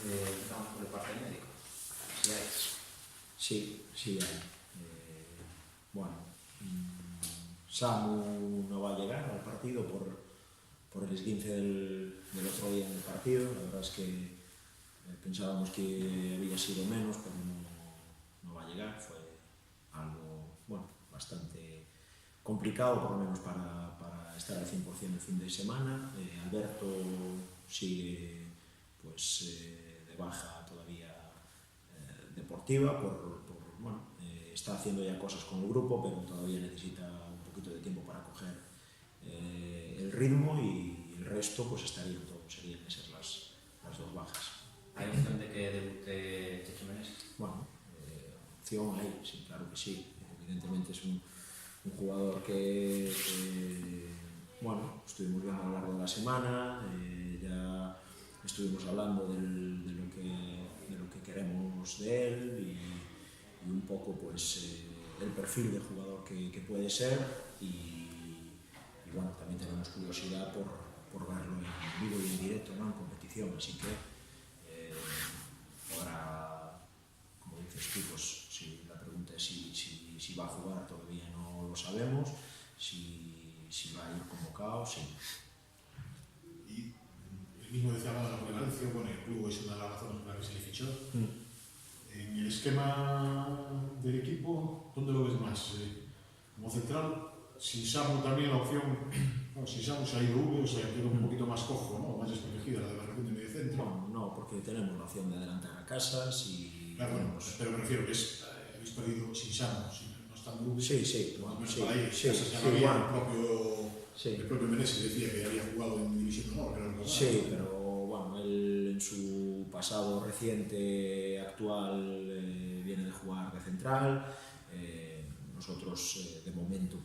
Empezamos por el parte médico. Si hay. Sí hay. Bueno, Samu no va a llegar al partido por el esguince del otro día en el partido. La verdad es que pensábamos que había sido menos, pero no va a llegar. Fue algo bastante complicado, por lo menos para estar al 100% el fin de semana. Alberto sigue de baja todavía deportiva, está haciendo ya cosas con el grupo, pero todavía necesita un poquito de tiempo para coger el ritmo, y el resto serían esas las dos bajas. ¿Hay opción de que debute Checho Meneses? Bueno, opción hay, sí, claro que sí. Evidentemente es un jugador que estuvimos viendo a lo largo de la semana, ya estuvimos hablando de lo que queremos de él, y un poco el perfil de jugador que puede ser, y también tenemos curiosidad por verlo en vivo y en directo, ¿no? En competición, así que ahora, como dices tú, si la pregunta es si va a jugar, todavía no lo sabemos. Si va a ir convocado, sí. Y el mismo decía la prevalencia, el club es una de las razones por las que se le fichó. En el esquema del equipo, ¿dónde lo ves más? Como central, sin Samu también la opción, sin Samu se ha ido V, o sea, queda un poquito más cojo, ¿no? Más desprotegida la demarcación de medio centro. Bueno, no, porque tenemos la opción de adelantar a Casas y... Claro, pero me refiero que habéis perdido sin Samu, no estando V. Sí, para ahí, Casas ya no había el propio Meneses decía que había jugado en División de Honor, pero sí, pero él en su pasado reciente actual viene de jugar de central. Nosotros de momento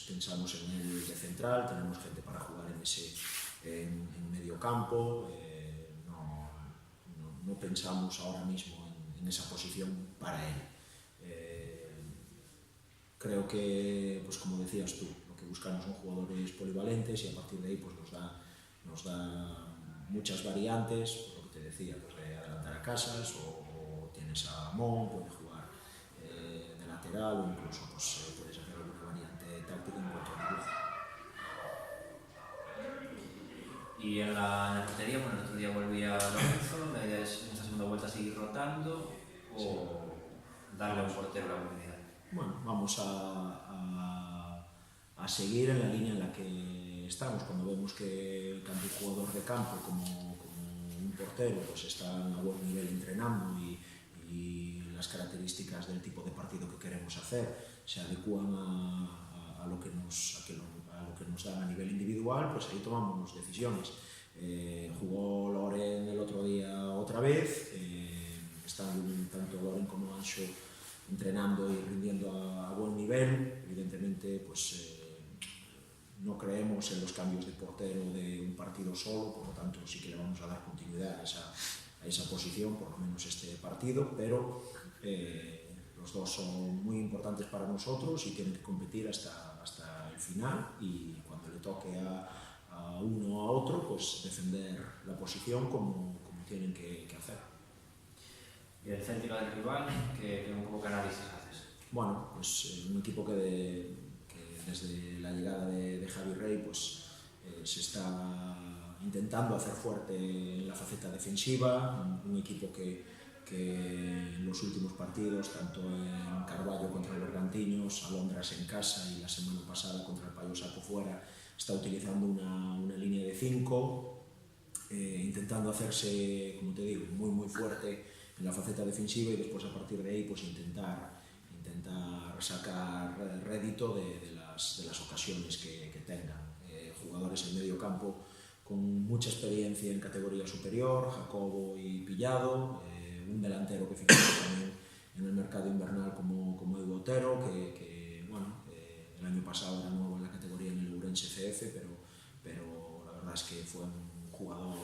pensamos en él de central, tenemos gente para jugar en medio campo, no pensamos ahora mismo en esa posición para él. Creo que, como decías tú, lo que buscamos son jugadores polivalentes, y a partir de ahí nos da muchas variantes, lo que te decía, de adelantar a Casas, o tienes a Mon, puede jugar de lateral, o incluso puedes hacer alguna variante táctica en cuanto a dibujo. Y en la portería, el otro día volvía Lorenzo, la idea es en esta segunda vuelta seguir rotando o darle a un portero la oportunidad. Bueno, vamos a seguir en la línea en la que estamos. Cuando vemos que tanto un jugador de campo como un portero están a buen nivel entrenando, y las características del tipo de partido que queremos hacer se adecúan a lo que nos dan a nivel individual, ahí tomamos decisiones. Jugó Loren el otro día otra vez, están tanto Loren como Anxo entrenando y rindiendo a buen nivel. Evidentemente no creemos en los cambios de portero de un partido solo, por lo tanto sí que le vamos a dar continuidad a esa posición, por lo menos este partido, pero los dos son muy importantes para nosotros y tienen que competir hasta el final, y cuando le toque a uno o a otro, defender la posición como tienen que hacer. ¿Y el Celtic del rival, qué un poco qué análisis haces? Bueno, un equipo que desde la llegada de Javi Rey se está intentando hacer fuerte en la faceta defensiva, un equipo que en los últimos partidos, tanto en Carballo contra el Bergantiños, Alondras en casa y la semana pasada contra el Payo Saco fuera, está utilizando una línea de 5, intentando hacerse, como te digo, muy fuerte en la faceta defensiva, y después a partir de ahí intentar sacar rédito de las ocasiones que tengan. Jugadores en medio campo con mucha experiencia en categoría superior, Jacobo y Pillado, un delantero que fijamos también en el mercado invernal como Edu Otero, que el año pasado era nuevo en la categoría en el Ourense CF, pero la verdad es que fue un jugador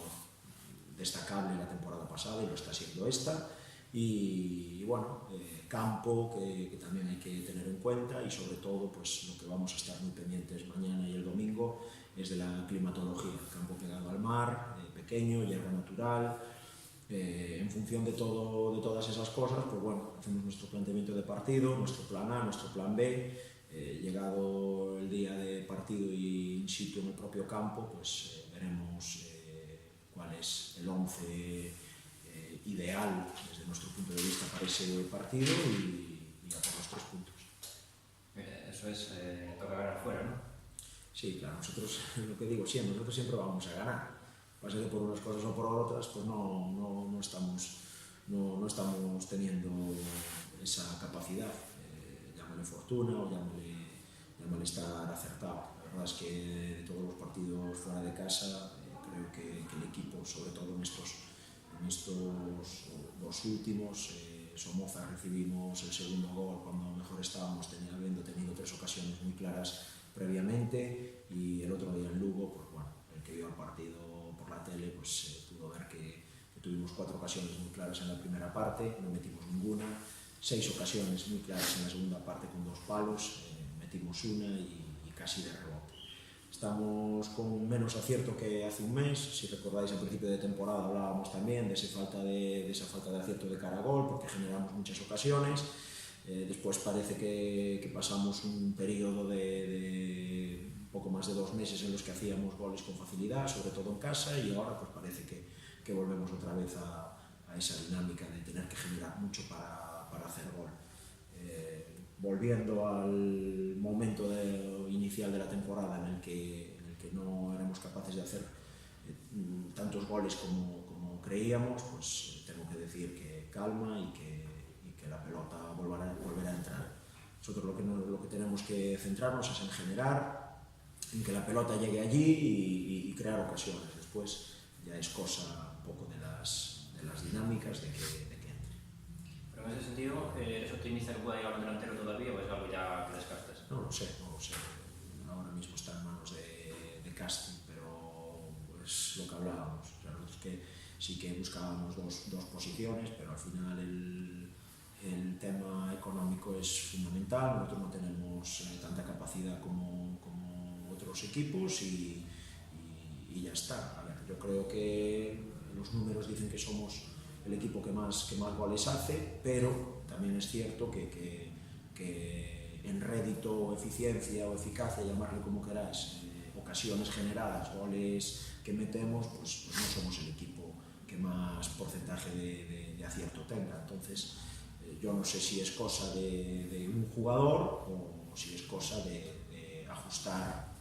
destacable la temporada pasada y lo está siendo esta. Y campo que también hay que tener en cuenta, y sobre todo lo que vamos a estar muy pendientes mañana y el domingo es de la climatología. Campo pegado al mar, pequeño, hierba natural, En función de todas esas cosas, pues bueno, hacemos nuestro planteamiento de partido, nuestro plan A, nuestro plan B. Llegado el día de partido y in situ en el propio campo, pues veremos cuál es el 11 ideal desde nuestro punto de vista para ese partido y a por los 3 puntos. Eso es, toca ganar fuera, ¿no? Sí, claro, nosotros, lo que digo siempre, nosotros siempre vamos a ganar. Pasa que por unas cosas o por otras, pues no estamos teniendo esa capacidad. Llámale fortuna o llámale estar acertado. La verdad es que de todos los partidos fuera de casa, creo que el equipo, sobre todo en estos 2 últimos, Somoza recibimos el segundo gol cuando mejor estábamos, habiendo tenido 3 ocasiones muy claras previamente, y el otro día en Lugo, pues bueno, el que vio el partido por la tele, pues pudo ver que tuvimos 4 ocasiones muy claras en la primera parte, no metimos ninguna, 6 ocasiones muy claras en la segunda parte con 2 palos, metimos una y casi de rebote. Estamos con menos acierto que hace un mes. Si recordáis, al principio de temporada hablábamos también de esa falta de acierto de cara a gol, porque generamos muchas ocasiones. Después parece que pasamos un periodo de poco más de 2 meses en los que hacíamos goles con facilidad, sobre todo en casa, y ahora pues parece que volvemos otra vez a esa dinámica de tener que generar mucho para hacer gol. Volviendo al momento inicial de la temporada en el que no éramos capaces de hacer tantos goles como creíamos, pues tengo que decir que calma y que la pelota volverá a entrar. Nosotros lo que tenemos que centrarnos es en generar, en que la pelota llegue allí y crear ocasiones. Después ya es cosa un poco de las dinámicas de que entre. Pero en ese sentido, ¿es optimista que pueda llegar un delantero todavía o es algo ya que descartas? No lo sé. Ahora mismo está en manos de casting, pero pues lo que hablábamos. O sea, nosotros que sí que buscábamos dos posiciones, pero al final el tema económico es fundamental. Nosotros no tenemos tanta capacidad como otros equipos y ya está. A ver, yo creo que los números dicen que somos el equipo que más goles hace, pero también es cierto que en rédito o eficiencia o eficacia, llamarle como queráis, ocasiones generadas, goles que metemos, pues no somos el equipo que más porcentaje de acierto tenga. Entonces, yo no sé si es cosa de un jugador o si es cosa de ajustar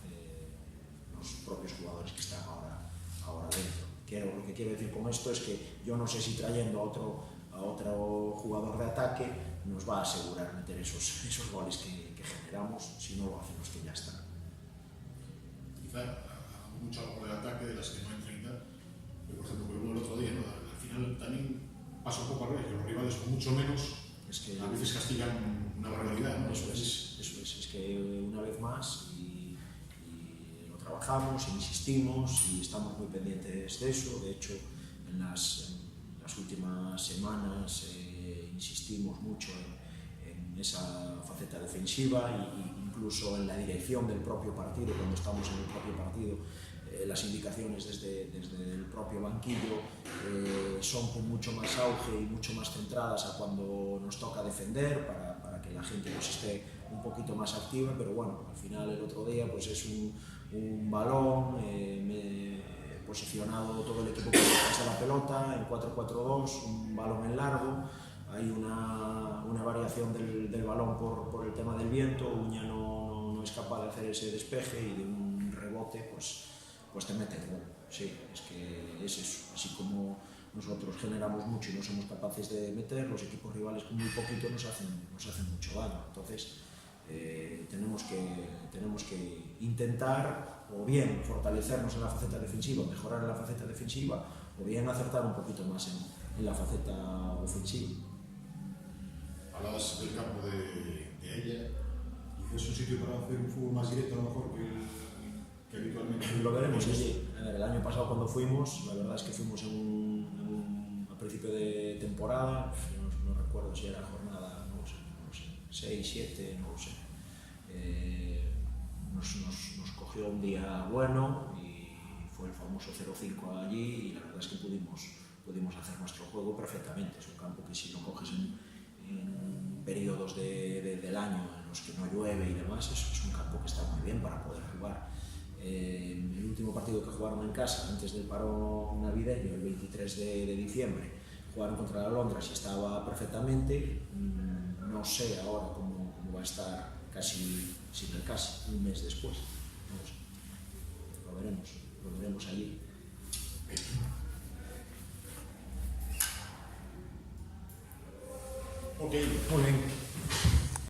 los propios jugadores que están ahora dentro. Lo que quiero decir con esto es que yo no sé si trayendo a otro jugador de ataque nos va a asegurar meter esos goles que generamos. Si no lo hacemos, que ya está. Quizá hagamos mucho por el ataque de las que no entran y tal, pero por ejemplo, como el otro día, ¿no? Al final también pasa un poco al revés, que los rivales con mucho menos a veces castigan una barbaridad, ¿no? Eso es que una vez más y lo trabajamos, insistimos y estamos muy pendientes de eso. De hecho, en las últimas semanas insistimos mucho en esa faceta defensiva e incluso en la dirección del propio partido. Cuando estamos en el propio partido, las indicaciones desde el propio banquillo son con mucho más auge y mucho más centradas a cuando nos toca defender, para que la gente pues esté un poquito más activa. Pero bueno, al final el otro día pues es un balón posicionado todo el equipo que pasa la pelota en 4-4-2, un balón en largo. Hay una variación del balón por el tema del viento. Uña no es capaz de hacer ese despeje y de un rebote pues te mete el gol. Sí, es que es eso. Así como nosotros generamos mucho y no somos capaces de meter, los equipos rivales con muy poquito nos hacen mucho daño. Entonces tenemos que intentar o bien fortalecernos en la faceta defensiva, mejorar en la faceta defensiva, o bien acertar un poquito más en la faceta ofensiva. Hablabas del campo de ella, y es un sitio para hacer un fútbol más directo a lo mejor que habitualmente. Lo veremos allí. El año pasado cuando fuimos, la verdad es que fuimos a principio de temporada, no recuerdo si era jornada, no lo sé, 6, 7, no lo sé. Nos cogió un día bueno y fue el famoso 0-5 allí, y la verdad es que pudimos pudimos hacer nuestro juego perfectamente. Es un campo que si lo coges en periodos del año en los que no llueve y demás, es un campo que está muy bien para poder jugar. El último partido que jugaron en casa antes del paro navideño, el 23 de diciembre, jugaron contra la Londres y estaba perfectamente. No sé ahora cómo va a estar casi un mes después. No sé. Lo veremos allí. Ok. Muy bien.